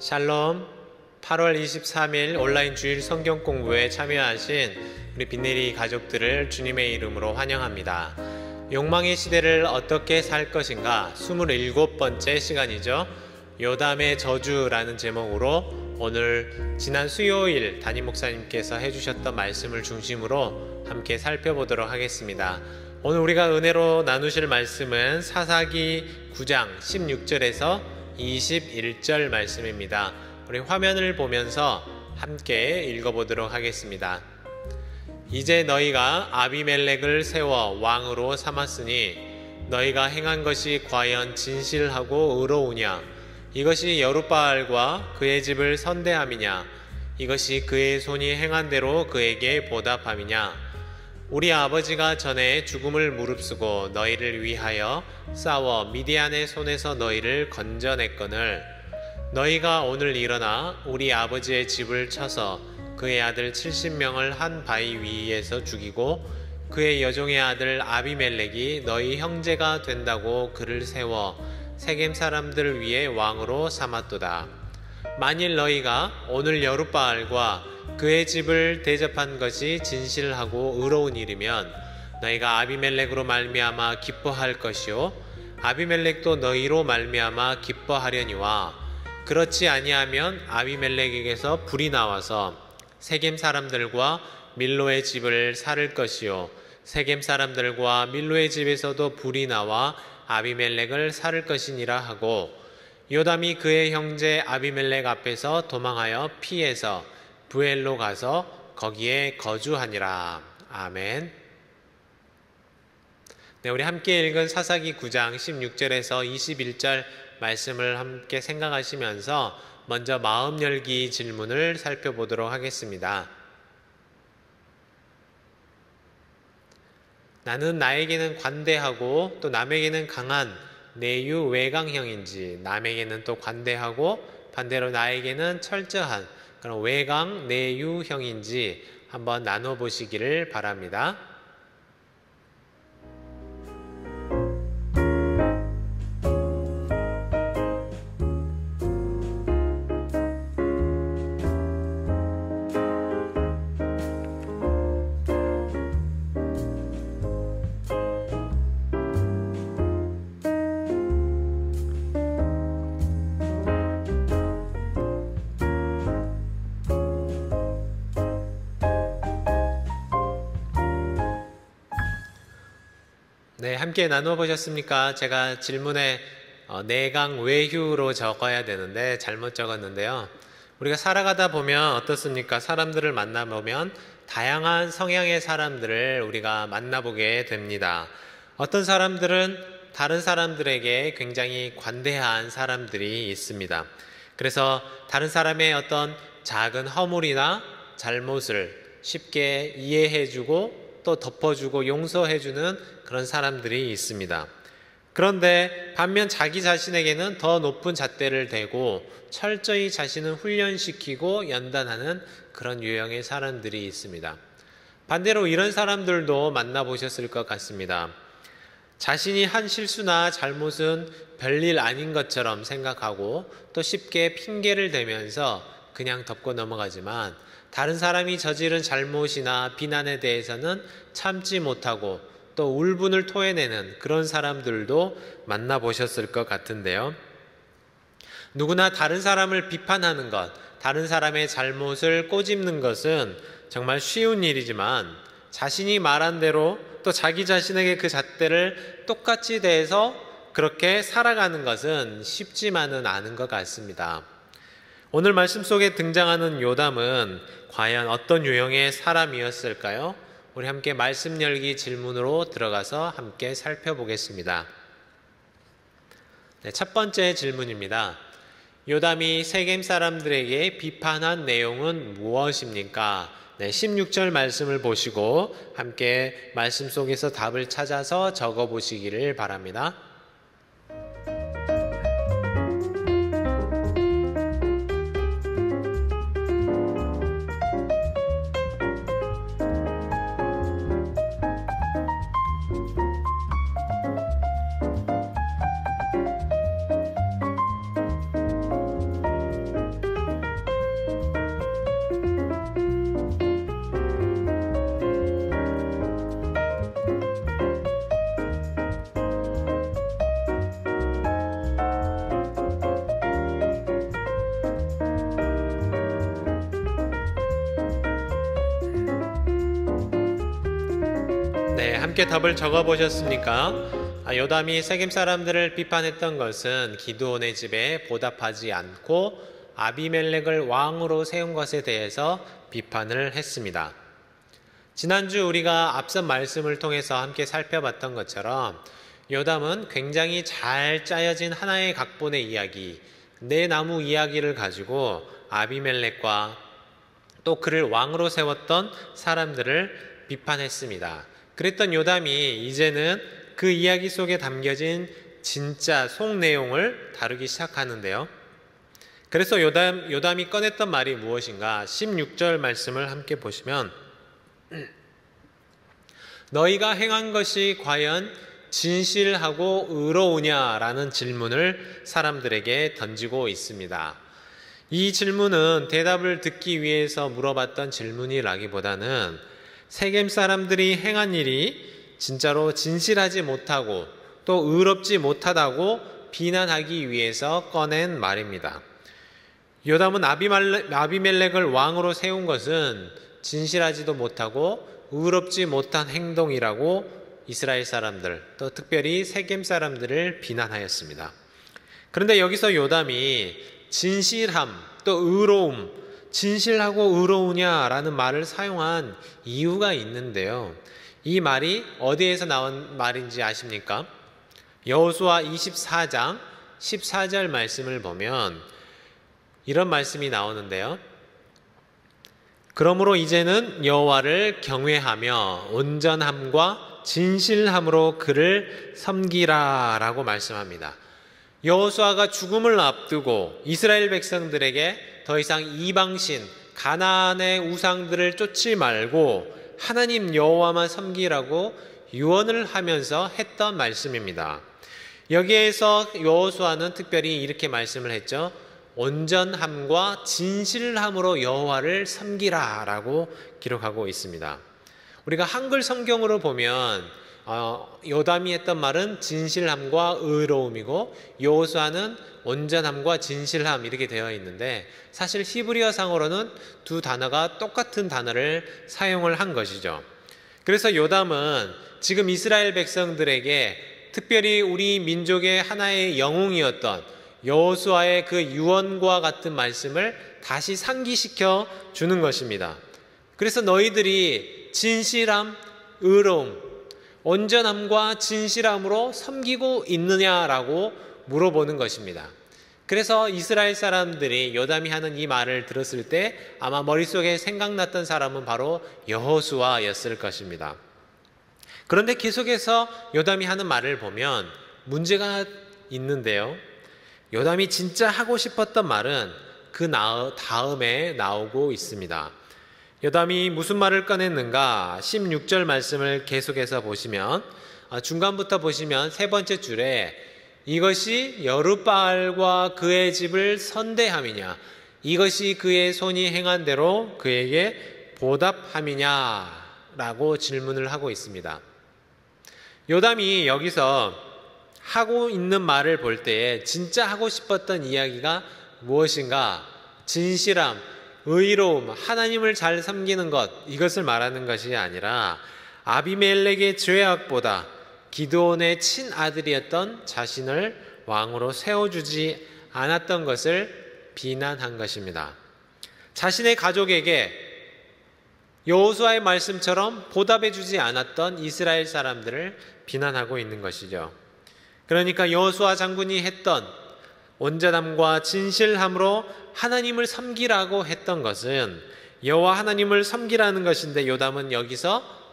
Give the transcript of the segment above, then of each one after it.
샬롬. 8월 23일 온라인 주일 성경 공부에 참여하신 우리 빈네리 가족들을 주님의 이름으로 환영합니다. 욕망의 시대를 어떻게 살 것인가 27번째 시간이죠. 요담의 저주라는 제목으로 오늘 지난 수요일 담임 목사님께서 해주셨던 말씀을 중심으로 함께 살펴보도록 하겠습니다. 오늘 우리가 은혜로 나누실 말씀은 사사기 9장 16절에서 21절 말씀입니다. 우리 화면을 보면서 함께 읽어보도록 하겠습니다. 이제 너희가 아비멜렉을 세워 왕으로 삼았으니 너희가 행한 것이 과연 진실하고 의로우냐? 이것이 여룻바알과 그의 집을 선대함이냐? 이것이 그의 손이 행한 대로 그에게 보답함이냐? 우리 아버지가 전에 죽음을 무릅쓰고 너희를 위하여 싸워 미디안의 손에서 너희를 건져냈거늘 너희가 오늘 일어나 우리 아버지의 집을 쳐서 그의 아들 70명을 한 바위 위에서 죽이고 그의 여종의 아들 아비멜렉이 너희 형제가 된다고 그를 세워 세겜 사람들 위에 왕으로 삼았도다. 만일 너희가 오늘 여룻바알과 그의 집을 대접한 것이 진실하고 의로운 일이면 너희가 아비멜렉으로 말미암아 기뻐할 것이요 아비멜렉도 너희로 말미암아 기뻐하려니와 그렇지 아니하면 아비멜렉에게서 불이 나와서 세겜 사람들과 밀로의 집을 살을 것이요 세겜 사람들과 밀로의 집에서도 불이 나와 아비멜렉을 살을 것이니라 하고 요담이 그의 형제 아비멜렉 앞에서 도망하여 피해서 부엘로 가서 거기에 거주하니라. 아멘. 네, 우리 함께 읽은 사사기 9장 16절에서 21절 말씀을 함께 생각하시면서 먼저 마음 열기 질문을 살펴보도록 하겠습니다. 나는 나에게는 관대하고 또 남에게는 강한 내유 외강형인지 남에게는 또 관대하고 반대로 나에게는 철저한 그런 외강 내유형인지 한번 나눠보시기를 바랍니다. 네, 함께 나눠보셨습니까? 제가 질문에 내강 외휴로 적어야 되는데 잘못 적었는데요. 우리가 살아가다 보면 어떻습니까? 사람들을 만나보면 다양한 성향의 사람들을 우리가 만나보게 됩니다. 어떤 사람들은 다른 사람들에게 굉장히 관대한 사람들이 있습니다. 그래서 다른 사람의 어떤 작은 허물이나 잘못을 쉽게 이해해주고 또 덮어주고 용서해주는 그런 사람들이 있습니다. 그런데 반면 자기 자신에게는 더 높은 잣대를 대고 철저히 자신을 훈련시키고 연단하는 그런 유형의 사람들이 있습니다. 반대로 이런 사람들도 만나보셨을 것 같습니다. 자신이 한 실수나 잘못은 별일 아닌 것처럼 생각하고 또 쉽게 핑계를 대면서 그냥 덮고 넘어가지만 다른 사람이 저지른 잘못이나 비난에 대해서는 참지 못하고 또 울분을 토해내는 그런 사람들도 만나보셨을 것 같은데요. 누구나 다른 사람을 비판하는 것, 다른 사람의 잘못을 꼬집는 것은 정말 쉬운 일이지만 자신이 말한 대로 또 자기 자신에게 그 잣대를 똑같이 대해서 그렇게 살아가는 것은 쉽지만은 않은 것 같습니다. 오늘 말씀 속에 등장하는 요담은 과연 어떤 유형의 사람이었을까요? 우리 함께 말씀 열기 질문으로 들어가서 함께 살펴보겠습니다. 네, 첫 번째 질문입니다. 요담이 세겜 사람들에게 비판한 내용은 무엇입니까? 네, 16절 말씀을 보시고 함께 말씀 속에서 답을 찾아서 적어 보시기를 바랍니다. 함께 답을 적어보셨습니까? 요담이 세겜 사람들을 비판했던 것은 기드온의 집에 보답하지 않고 아비멜렉을 왕으로 세운 것에 대해서 비판을 했습니다. 지난주 우리가 앞선 말씀을 통해서 함께 살펴봤던 것처럼 요담은 굉장히 잘 짜여진 하나의 각본의 이야기, 네 나무 이야기를 가지고 아비멜렉과 또 그를 왕으로 세웠던 사람들을 비판했습니다. 그랬던 요담이 이제는 그 이야기 속에 담겨진 진짜 속 내용을 다루기 시작하는데요. 그래서 요담이 꺼냈던 말이 무엇인가? 16절 말씀을 함께 보시면 너희가 행한 것이 과연 진실하고 의로우냐라는 질문을 사람들에게 던지고 있습니다. 이 질문은 대답을 듣기 위해서 물어봤던 질문이라기보다는 세겜 사람들이 행한 일이 진짜로 진실하지 못하고 또 의롭지 못하다고 비난하기 위해서 꺼낸 말입니다. 요담은 아비멜렉을 왕으로 세운 것은 진실하지도 못하고 의롭지 못한 행동이라고 이스라엘 사람들, 또 특별히 세겜 사람들을 비난하였습니다. 그런데 여기서 요담이 진실함, 또 의로움, 진실하고 의로우냐라는 말을 사용한 이유가 있는데요. 이 말이 어디에서 나온 말인지 아십니까? 여호수아 24장 14절 말씀을 보면 이런 말씀이 나오는데요. 그러므로 이제는 여호와를 경외하며 온전함과 진실함으로 그를 섬기라 라고 말씀합니다. 여호수아가 죽음을 앞두고 이스라엘 백성들에게 더 이상 이방신, 가나안의 우상들을 쫓지 말고 하나님 여호와만 섬기라고 유언을 하면서 했던 말씀입니다. 여기에서 여호수아는 특별히 이렇게 말씀을 했죠. 온전함과 진실함으로 여호와를 섬기라 라고 기록하고 있습니다. 우리가 한글 성경으로 보면 요담이 했던 말은 진실함과 의로움이고 여호수아는 온전함과 진실함 이렇게 되어 있는데 사실 히브리어상으로는 두 단어가 똑같은 단어를 사용을 한 것이죠. 그래서 요담은 지금 이스라엘 백성들에게 특별히 우리 민족의 하나의 영웅이었던 여호수아의 그 유언과 같은 말씀을 다시 상기시켜 주는 것입니다. 그래서 너희들이 진실함, 의로움, 온전함과 진실함으로 섬기고 있느냐라고 물어보는 것입니다. 그래서 이스라엘 사람들이 요담이 하는 이 말을 들었을 때 아마 머릿속에 생각났던 사람은 바로 여호수아였을 것입니다. 그런데 계속해서 요담이 하는 말을 보면 문제가 있는데요. 요담이 진짜 하고 싶었던 말은 그 다음에 나오고 있습니다. 요담이 무슨 말을 꺼냈는가? 16절 말씀을 계속해서 보시면 중간부터 보시면 세 번째 줄에 이것이 여룻바알과 그의 집을 선대함이냐 이것이 그의 손이 행한 대로 그에게 보답함이냐 라고 질문을 하고 있습니다. 요담이 여기서 하고 있는 말을 볼 때에 진짜 하고 싶었던 이야기가 무엇인가? 진실함, 의로움, 하나님을 잘 섬기는 것, 이것을 말하는 것이 아니라 아비멜렉의 죄악보다 기드온의 친아들이었던 자신을 왕으로 세워주지 않았던 것을 비난한 것입니다. 자신의 가족에게 여호수아의 말씀처럼 보답해주지 않았던 이스라엘 사람들을 비난하고 있는 것이죠. 그러니까 여호수아 장군이 했던 온전함과 진실함으로 하나님을 섬기라고 했던 것은 여호와 하나님을 섬기라는 것인데 요담은 여기서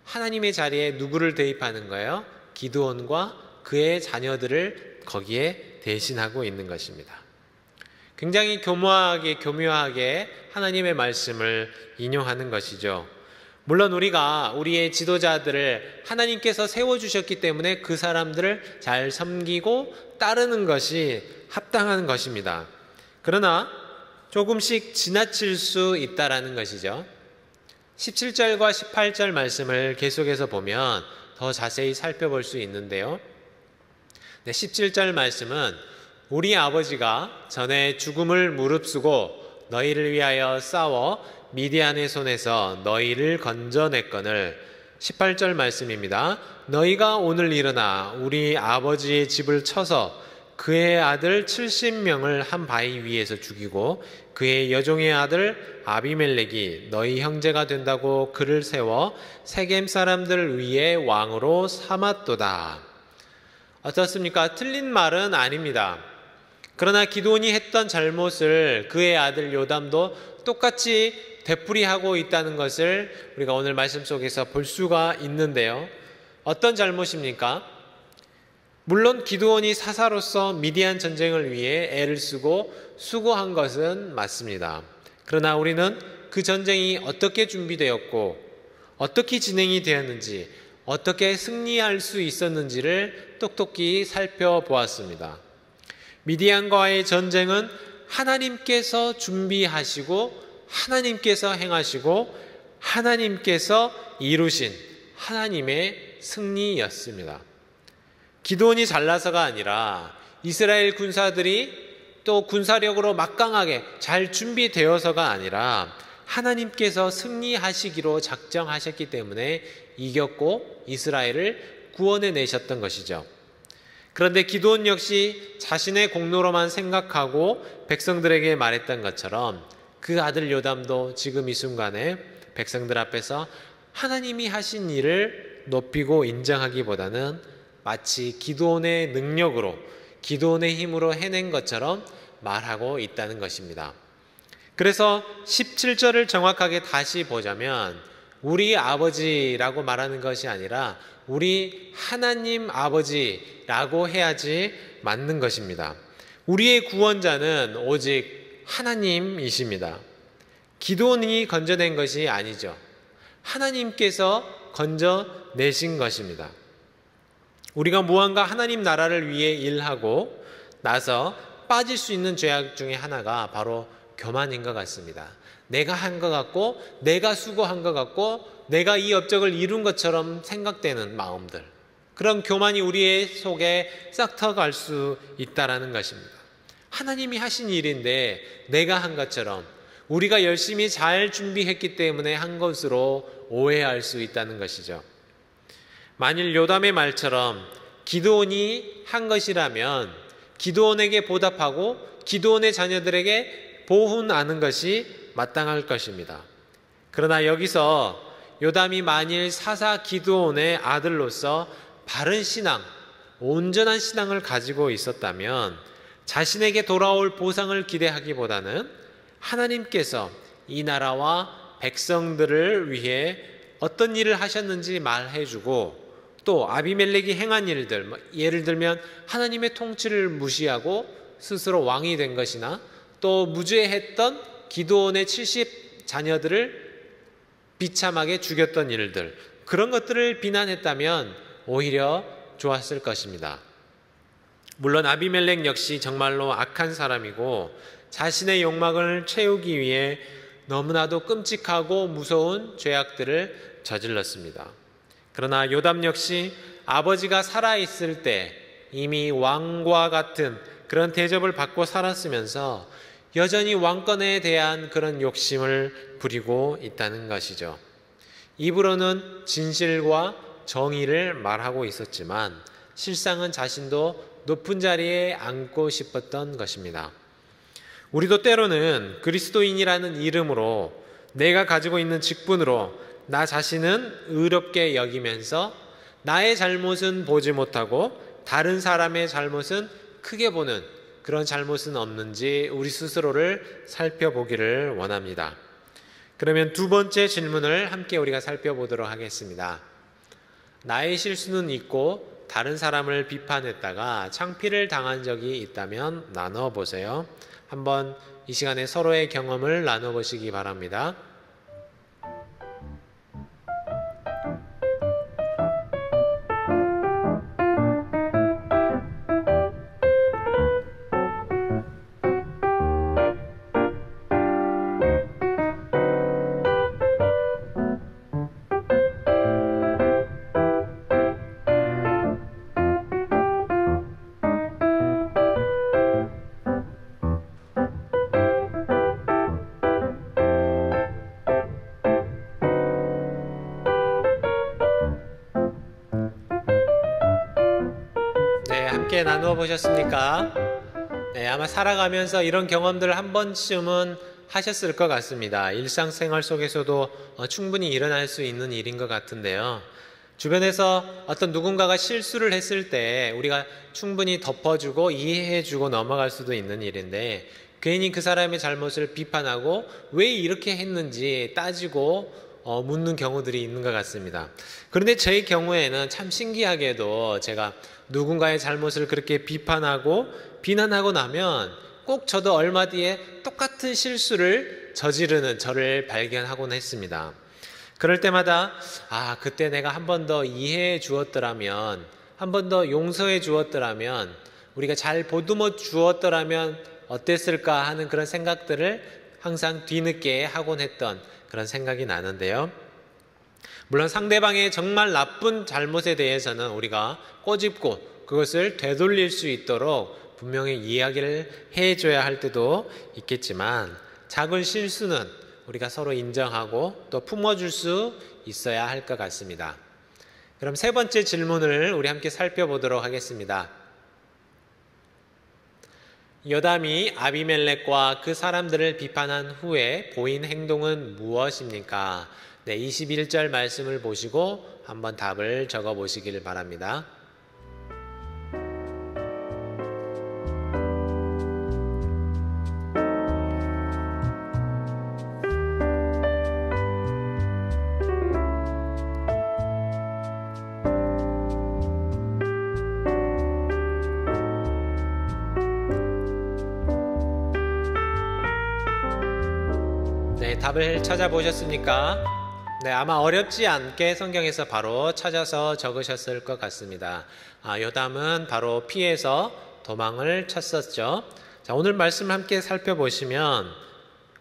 하나님의 자리에 누구를 대입하는 거예요? 기드온과 그의 자녀들을 거기에 대신하고 있는 것입니다. 굉장히 교묘하게 하나님의 말씀을 인용하는 것이죠. 물론 우리가 우리의 지도자들을 하나님께서 세워주셨기 때문에 그 사람들을 잘 섬기고 따르는 것이 합당한 것입니다. 그러나 조금씩 지나칠 수 있다라는 것이죠. 17절과 18절 말씀을 계속해서 보면 더 자세히 살펴볼 수 있는데요. 17절 말씀은 우리 아버지가 전에 죽음을 무릅쓰고 너희를 위하여 싸워 미디안의 손에서 너희를 건져냈거늘 18절 말씀입니다. 너희가 오늘 일어나 우리 아버지의 집을 쳐서 그의 아들 70명을 한 바위 위에서 죽이고 그의 여종의 아들 아비멜렉이 너희 형제가 된다고 그를 세워 세겜 사람들 위에 왕으로 삼았도다. 어떻습니까? 틀린 말은 아닙니다. 그러나 기드온이 했던 잘못을 그의 아들 요담도 똑같이 되풀이하고 있다는 것을 우리가 오늘 말씀 속에서 볼 수가 있는데요. 어떤 잘못입니까? 물론 기드온이 사사로서 미디안 전쟁을 위해 애를 쓰고 수고한 것은 맞습니다. 그러나 우리는 그 전쟁이 어떻게 준비되었고 어떻게 진행이 되었는지 어떻게 승리할 수 있었는지를 똑똑히 살펴보았습니다. 미디안과의 전쟁은 하나님께서 준비하시고 하나님께서 행하시고 하나님께서 이루신 하나님의 승리였습니다. 기드온이 잘나서가 아니라 이스라엘 군사들이 또 군사력으로 막강하게 잘 준비되어서가 아니라 하나님께서 승리하시기로 작정하셨기 때문에 이겼고 이스라엘을 구원해 내셨던 것이죠. 그런데 기드온 역시 자신의 공로로만 생각하고 백성들에게 말했던 것처럼 그 아들 요담도 지금 이 순간에 백성들 앞에서 하나님이 하신 일을 높이고 인정하기보다는 마치 기드온의 능력으로 기드온의 힘으로 해낸 것처럼 말하고 있다는 것입니다. 그래서 17절을 정확하게 다시 보자면 우리 아버지라고 말하는 것이 아니라 우리 하나님 아버지라고 해야지 맞는 것입니다. 우리의 구원자는 오직 하나님이십니다. 기드온이 건져낸 것이 아니죠. 하나님께서 건져내신 것입니다. 우리가 무언가 하나님 나라를 위해 일하고 나서 빠질 수 있는 죄악 중에 하나가 바로 교만인 것 같습니다. 내가 한 것 같고 내가 수고한 것 같고 내가 이 업적을 이룬 것처럼 생각되는 마음들, 그런 교만이 우리의 속에 싹 터갈 수 있다는 것입니다. 하나님이 하신 일인데 내가 한 것처럼 우리가 열심히 잘 준비했기 때문에 한 것으로 오해할 수 있다는 것이죠. 만일 요담의 말처럼 기드온이 한 것이라면 기드온에게 보답하고 기드온의 자녀들에게 보훈하는 것이 마땅할 것입니다. 그러나 여기서 요담이 만일 사사 기드온의 아들로서 바른 신앙, 온전한 신앙을 가지고 있었다면 자신에게 돌아올 보상을 기대하기보다는 하나님께서 이 나라와 백성들을 위해 어떤 일을 하셨는지 말해주고 또 아비멜렉이 행한 일들, 예를 들면 하나님의 통치를 무시하고 스스로 왕이 된 것이나 또 무죄했던 기드온의 70 자녀들을 비참하게 죽였던 일들, 그런 것들을 비난했다면 오히려 좋았을 것입니다. 물론 아비멜렉 역시 정말로 악한 사람이고 자신의 욕망을 채우기 위해 너무나도 끔찍하고 무서운 죄악들을 저질렀습니다. 그러나 요담 역시 아버지가 살아있을 때 이미 왕과 같은 그런 대접을 받고 살았으면서 여전히 왕권에 대한 그런 욕심을 부리고 있다는 것이죠. 입으로는 진실과 정의를 말하고 있었지만 실상은 자신도 높은 자리에 앉고 싶었던 것입니다. 우리도 때로는 그리스도인이라는 이름으로 내가 가지고 있는 직분으로 나 자신은 의롭게 여기면서 나의 잘못은 보지 못하고 다른 사람의 잘못은 크게 보는 그런 잘못은 없는지 우리 스스로를 살펴보기를 원합니다. 그러면 두 번째 질문을 함께 우리가 살펴보도록 하겠습니다. 나의 실수는 있고 다른 사람을 비판했다가 창피를 당한 적이 있다면 나눠보세요. 한번 이 시간에 서로의 경험을 나눠보시기 바랍니다. 함께 나누어 보셨습니까? 네, 아마 살아가면서 이런 경험들을 한 번쯤은 하셨을 것 같습니다. 일상생활 속에서도 충분히 일어날 수 있는 일인 것 같은데요. 주변에서 어떤 누군가가 실수를 했을 때 우리가 충분히 덮어주고 이해해주고 넘어갈 수도 있는 일인데, 괜히 그 사람의 잘못을 비판하고 왜 이렇게 했는지 따지고 묻는 경우들이 있는 것 같습니다. 그런데 제 경우에는 참 신기하게도 제가 누군가의 잘못을 그렇게 비판하고 비난하고 나면 꼭 저도 얼마 뒤에 똑같은 실수를 저지르는 저를 발견하곤 했습니다. 그럴 때마다 그때 내가 한 번 더 이해해 주었더라면, 한 번 더 용서해 주었더라면, 우리가 잘 보듬어 주었더라면 어땠을까 하는 그런 생각들을 항상 뒤늦게 하곤 했던 그런 생각이 나는데요. 물론 상대방의 정말 나쁜 잘못에 대해서는 우리가 꼬집고 그것을 되돌릴 수 있도록 분명히 이야기를 해줘야 할 때도 있겠지만, 작은 실수는 우리가 서로 인정하고 또 품어줄 수 있어야 할 것 같습니다. 그럼 세 번째 질문을 우리 함께 살펴보도록 하겠습니다. 요담이 아비멜렉과 그 사람들을 비판한 후에 보인 행동은 무엇입니까? 네, 21절 말씀을 보시고 한번 답을 적어 보시길 바랍니다. 네, 답을 찾아보셨습니까? 네, 아마 어렵지 않게 성경에서 바로 찾아서 적으셨을 것 같습니다. 요담은 바로 피해서 도망을 쳤었죠. 자, 오늘 말씀 함께 살펴보시면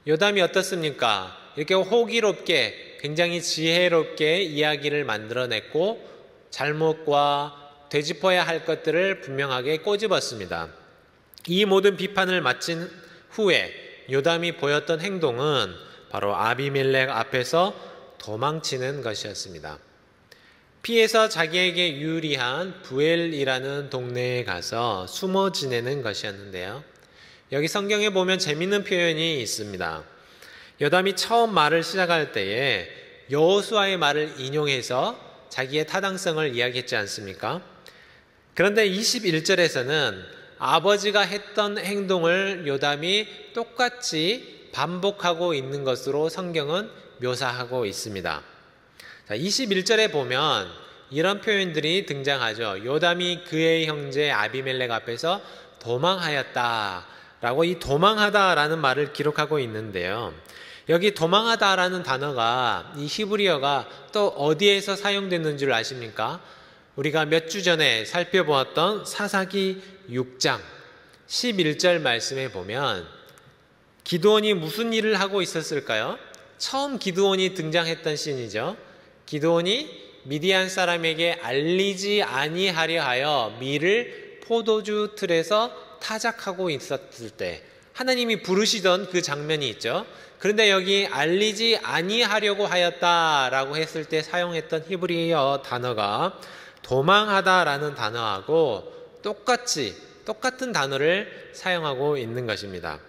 요담이 어떻습니까? 이렇게 호기롭게, 굉장히 지혜롭게 이야기를 만들어냈고 잘못과 되짚어야 할 것들을 분명하게 꼬집었습니다. 이 모든 비판을 마친 후에 요담이 보였던 행동은 바로 아비멜렉 앞에서 도망치는 것이었습니다. 피해서 자기에게 유리한 부엘이라는 동네에 가서 숨어 지내는 것이었는데요. 여기 성경에 보면 재밌는 표현이 있습니다. 요담이 처음 말을 시작할 때에 여호수아의 말을 인용해서 자기의 타당성을 이야기했지 않습니까? 그런데 21절에서는 아버지가 했던 행동을 요담이 똑같이 반복하고 있는 것으로 성경은 묘사하고 있습니다. 자, 21절에 보면 이런 표현들이 등장하죠. 요담이 그의 형제 아비멜렉 앞에서 도망하였다라고, 이 도망하다라는 말을 기록하고 있는데요. 여기 도망하다라는 단어가, 이 히브리어가 또 어디에서 사용됐는 줄 아십니까? 우리가 몇 주 전에 살펴보았던 사사기 6장 11절 말씀에 보면 기드온이 무슨 일을 하고 있었을까요? 처음 기드온이 등장했던 씬이죠. 기드온이 미디안 사람에게 알리지 아니하려 하여 밀을 포도주 틀에서 타작하고 있었을 때 하나님이 부르시던 그 장면이 있죠. 그런데 여기 알리지 아니하려고 하였다라고 했을 때 사용했던 히브리어 단어가 도망하다라는 단어하고 똑같은 단어를 사용하고 있는 것입니다.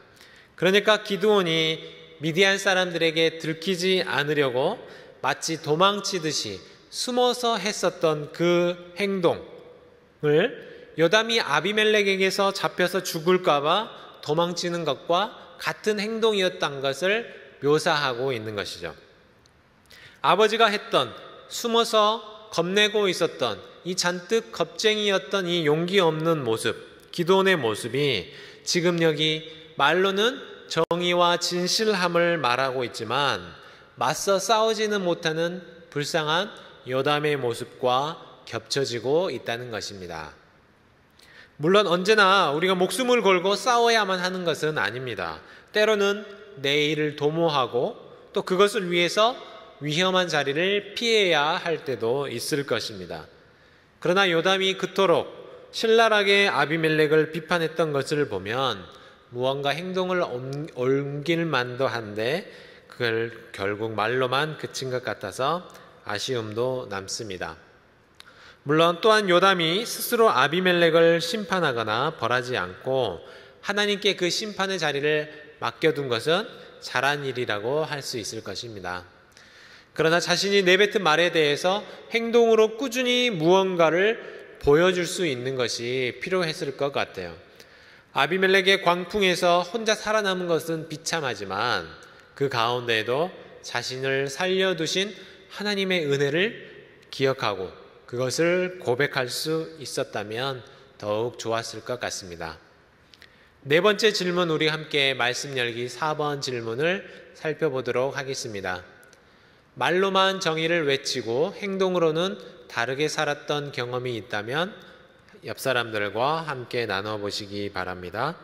그러니까 기드온이 미디안 사람들에게 들키지 않으려고 마치 도망치듯이 숨어서 했었던 그 행동을 요담이 아비멜렉에게서 잡혀서 죽을까봐 도망치는 것과 같은 행동이었던 것을 묘사하고 있는 것이죠. 아버지가 했던, 숨어서 겁내고 있었던, 이 잔뜩 겁쟁이였던 이 용기 없는 모습, 기드온의 모습이 지금 여기 말로는 정의와 진실함을 말하고 있지만 맞서 싸우지는 못하는 불쌍한 요담의 모습과 겹쳐지고 있다는 것입니다. 물론 언제나 우리가 목숨을 걸고 싸워야만 하는 것은 아닙니다. 때로는 내일을 도모하고 또 그것을 위해서 위험한 자리를 피해야 할 때도 있을 것입니다. 그러나 요담이 그토록 신랄하게 아비멜렉을 비판했던 것을 보면 무언가 행동을 옮길 만도 한데 그걸 결국 말로만 그친 것 같아서 아쉬움도 남습니다. 물론 또한 요담이 스스로 아비멜렉을 심판하거나 벌하지 않고 하나님께 그 심판의 자리를 맡겨둔 것은 잘한 일이라고 할 수 있을 것입니다. 그러나 자신이 내뱉은 말에 대해서 행동으로 꾸준히 무언가를 보여줄 수 있는 것이 필요했을 것 같아요. 아비멜렉의 광풍에서 혼자 살아남은 것은 비참하지만 그 가운데에도 자신을 살려두신 하나님의 은혜를 기억하고 그것을 고백할 수 있었다면 더욱 좋았을 것 같습니다. 네 번째 질문, 우리 함께 말씀 열기 4번 질문을 살펴보도록 하겠습니다. 말로만 정의를 외치고 행동으로는 다르게 살았던 경험이 있다면 옆 사람들과 함께 나눠보시기 바랍니다.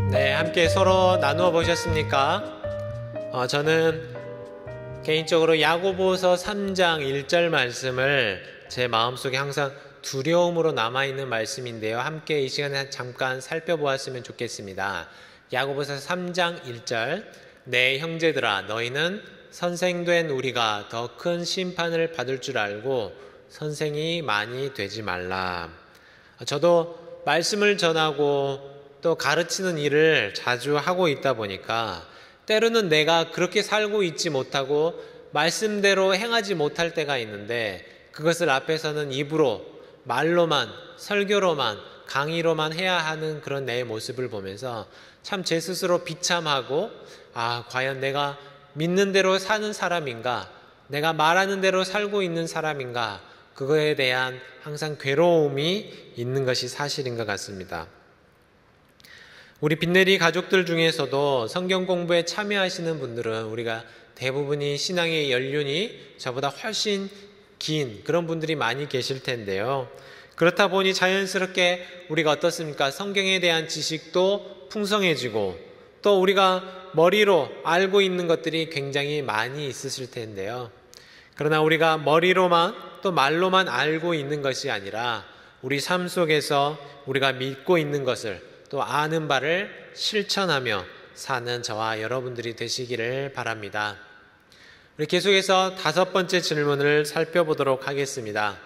네, 함께 서로 나누어 보셨습니까? 저는 개인적으로 야고보서 3장 1절 말씀을 제 마음속에 항상 두려움으로 남아있는 말씀인데요. 함께 이 시간에 잠깐 살펴보았으면 좋겠습니다. 야고보서 3장 1절, 내 형제들아 너희는 선생된 우리가 더 큰 심판을 받을 줄 알고 선생이 많이 되지 말라. 저도 말씀을 전하고 또 가르치는 일을 자주 하고 있다 보니까 때로는 내가 그렇게 살고 있지 못하고 말씀대로 행하지 못할 때가 있는데 그것을 앞에서는 입으로, 말로만, 설교로만, 강의로만 해야 하는 그런 내 모습을 보면서 참 제 스스로 비참하고, 과연 내가 믿는 대로 사는 사람인가, 내가 말하는 대로 살고 있는 사람인가, 그거에 대한 항상 괴로움이 있는 것이 사실인 것 같습니다. 우리 빈내리 가족들 중에서도 성경 공부에 참여하시는 분들은 우리가 대부분이 신앙의 연륜이 저보다 훨씬 긴 그런 분들이 많이 계실 텐데요. 그렇다 보니 자연스럽게 우리가 어떻습니까? 성경에 대한 지식도 풍성해지고 또 우리가 머리로 알고 있는 것들이 굉장히 많이 있으실 텐데요. 그러나 우리가 머리로만 또 말로만 알고 있는 것이 아니라 우리 삶 속에서 우리가 믿고 있는 것을 또 아는 바를 실천하며 사는 저와 여러분들이 되시기를 바랍니다. 우리 계속해서 5번째 질문을 살펴보도록 하겠습니다.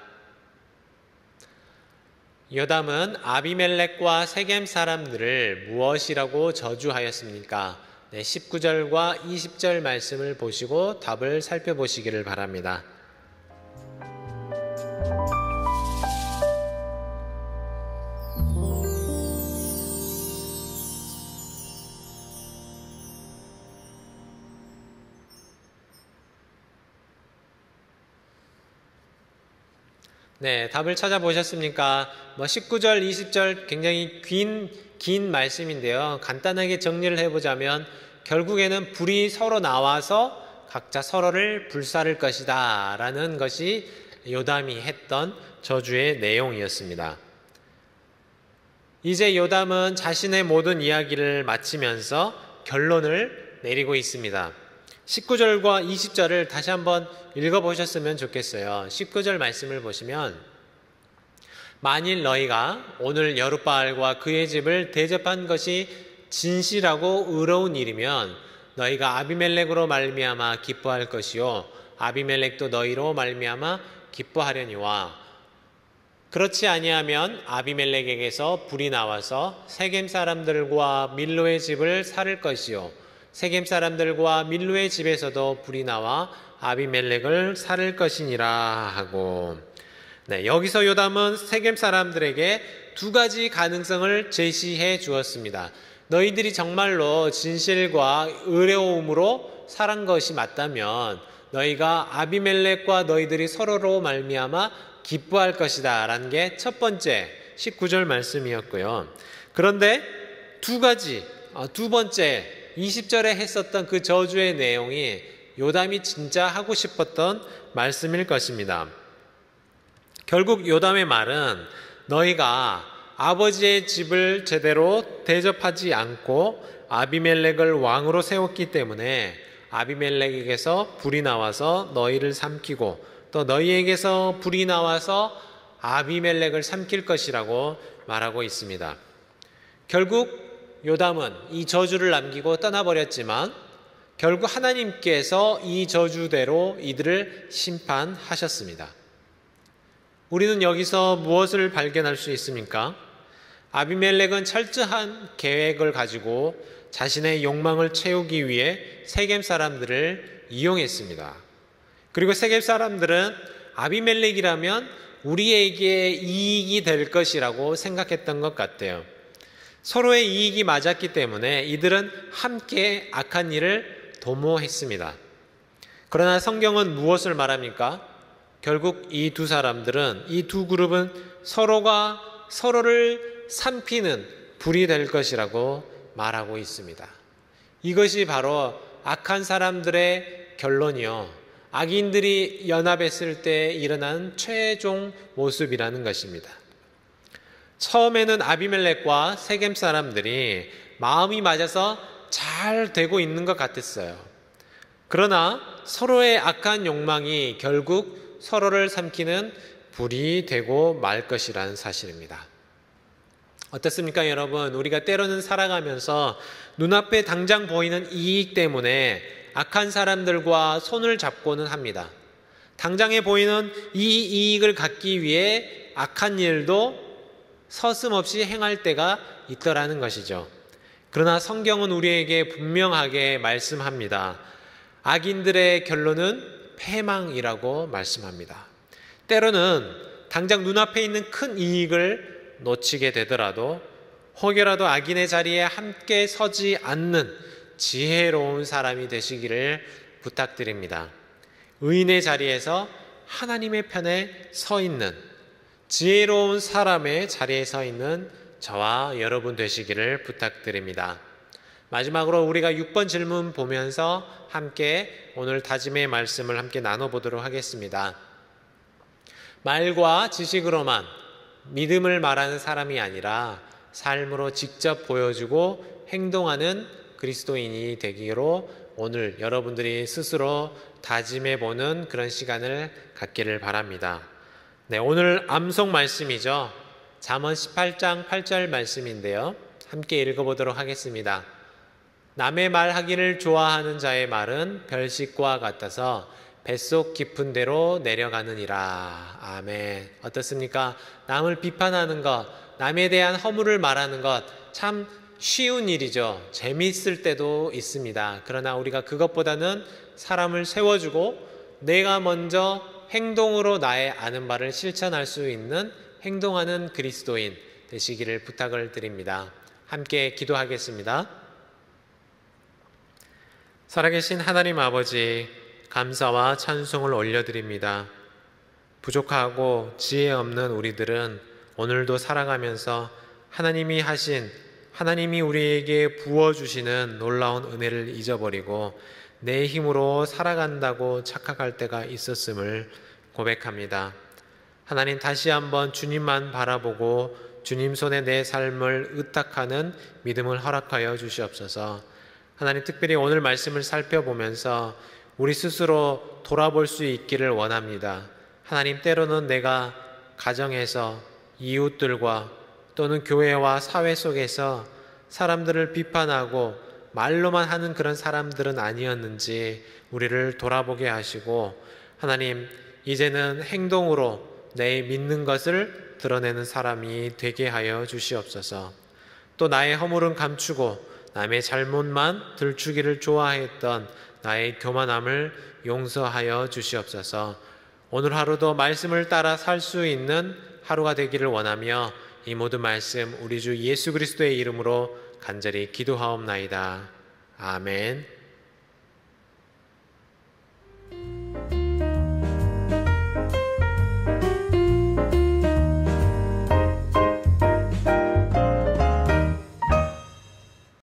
요담은 아비멜렉과 세겜 사람들을 무엇이라고 저주하였습니까? 19절과 20절 말씀을 보시고 답을 살펴보시기를 바랍니다. 네, 답을 찾아보셨습니까? 19절, 20절 굉장히 긴 말씀인데요. 간단하게 정리를 해보자면 결국에는 불이 서로 나와서 각자 서로를 불사를 것이다 라는 것이 요담이 했던 저주의 내용이었습니다. 이제 요담은 자신의 모든 이야기를 마치면서 결론을 내리고 있습니다. 19절과 20절을 다시 한번 읽어보셨으면 좋겠어요. 19절 말씀을 보시면 만일 너희가 오늘 여룻바알과 그의 집을 대접한 것이 진실하고 의로운 일이면 너희가 아비멜렉으로 말미암아 기뻐할 것이요 아비멜렉도 너희로 말미암아 기뻐하려니와 그렇지 아니하면 아비멜렉에게서 불이 나와서 세겜 사람들과 밀로의 집을 살을 것이요 세겜 사람들과 밀로의 집에서도 불이 나와 아비멜렉을 살을 것이니라 하고, 여기서 요담은 세겜 사람들에게 2가지 가능성을 제시해 주었습니다. 너희들이 정말로 진실과 의로움으로 살은 것이 맞다면 너희가 아비멜렉과 너희들이 서로로 말미암아 기뻐할 것이다 라는 게 첫 번째 19절 말씀이었고요. 그런데 2가지 두 번째 20절에 했었던 그 저주의 내용이 요담이 진짜 하고 싶었던 말씀일 것입니다. 결국 요담의 말은 너희가 아버지의 집을 제대로 대접하지 않고 아비멜렉을 왕으로 세웠기 때문에 아비멜렉에게서 불이 나와서 너희를 삼키고 또 너희에게서 불이 나와서 아비멜렉을 삼킬 것이라고 말하고 있습니다. 결국 요담은 이 저주를 남기고 떠나버렸지만 결국 하나님께서 이 저주대로 이들을 심판하셨습니다. 우리는 여기서 무엇을 발견할 수 있습니까? 아비멜렉은 철저한 계획을 가지고 자신의 욕망을 채우기 위해 세겜 사람들을 이용했습니다. 그리고 세겜 사람들은 아비멜렉이라면 우리에게 이익이 될 것이라고 생각했던 것 같아요. 서로의 이익이 맞았기 때문에 이들은 함께 악한 일을 도모했습니다. 그러나 성경은 무엇을 말합니까? 결국 이 두 사람들은, 이 두 그룹은 서로가 서로를 삼키는 불이 될 것이라고 말하고 있습니다. 이것이 바로 악한 사람들의 결론이요, 악인들이 연합했을 때 일어난 최종 모습이라는 것입니다. 처음에는 아비멜렉과 세겜 사람들이 마음이 맞아서 잘 되고 있는 것 같았어요. 그러나 서로의 악한 욕망이 결국 서로를 삼키는 불이 되고 말 것이라는 사실입니다. 어떻습니까, 여러분? 우리가 때로는 살아가면서 눈앞에 당장 보이는 이익 때문에 악한 사람들과 손을 잡고는 합니다. 당장에 보이는 이 이익을 갖기 위해 악한 일도 서슴없이 행할 때가 있더라는 것이죠. 그러나 성경은 우리에게 분명하게 말씀합니다. 악인들의 결론은 패망이라고 말씀합니다. 때로는 당장 눈앞에 있는 큰 이익을 놓치게 되더라도 혹여라도 악인의 자리에 함께 서지 않는 지혜로운 사람이 되시기를 부탁드립니다. 의인의 자리에서 하나님의 편에 서 있는 지혜로운 사람의 자리에 서 있는 저와 여러분 되시기를 부탁드립니다. 마지막으로 우리가 6번 질문 보면서 함께 오늘 다짐의 말씀을 함께 나눠보도록 하겠습니다. 말과 지식으로만 믿음을 말하는 사람이 아니라 삶으로 직접 보여주고 행동하는 그리스도인이 되기로 오늘 여러분들이 스스로 다짐해보는 그런 시간을 갖기를 바랍니다. 네, 오늘 암송 말씀이죠. 잠언 18장 8절 말씀인데요. 함께 읽어보도록 하겠습니다. 남의 말하기를 좋아하는 자의 말은 별식과 같아서 뱃속 깊은 데로 내려가느니라. 아멘. 어떻습니까? 남을 비판하는 것, 남에 대한 허물을 말하는 것, 참 쉬운 일이죠. 재미있을 때도 있습니다. 그러나 우리가 그것보다는 사람을 세워주고 내가 먼저 행동으로 나의 아는 바를 실천할 수 있는 행동하는 그리스도인 되시기를 부탁을 드립니다. 함께 기도하겠습니다. 살아계신 하나님 아버지, 감사와 찬송을 올려드립니다. 부족하고 지혜 없는 우리들은 오늘도 살아가면서 하나님이 우리에게 부어주시는 놀라운 은혜를 잊어버리고 내 힘으로 살아간다고 착각할 때가 있었음을 고백합니다. 하나님, 다시 한번 주님만 바라보고 주님 손에 내 삶을 의탁하는 믿음을 허락하여 주시옵소서. 하나님, 특별히 오늘 말씀을 살펴보면서 우리 스스로 돌아볼 수 있기를 원합니다. 하나님, 때로는 내가 가정에서 이웃들과 또는 교회와 사회 속에서 사람들을 비판하고 말로만 하는 그런 사람들은 아니었는지 우리를 돌아보게 하시고, 하나님, 이제는 행동으로 내 믿는 것을 드러내는 사람이 되게 하여 주시옵소서. 또 나의 허물은 감추고 남의 잘못만 들추기를 좋아했던 나의 교만함을 용서하여 주시옵소서. 오늘 하루도 말씀을 따라 살 수 있는 하루가 되기를 원하며 이 모든 말씀 우리 주 예수 그리스도의 이름으로 간절히 기도하옵나이다. 아멘.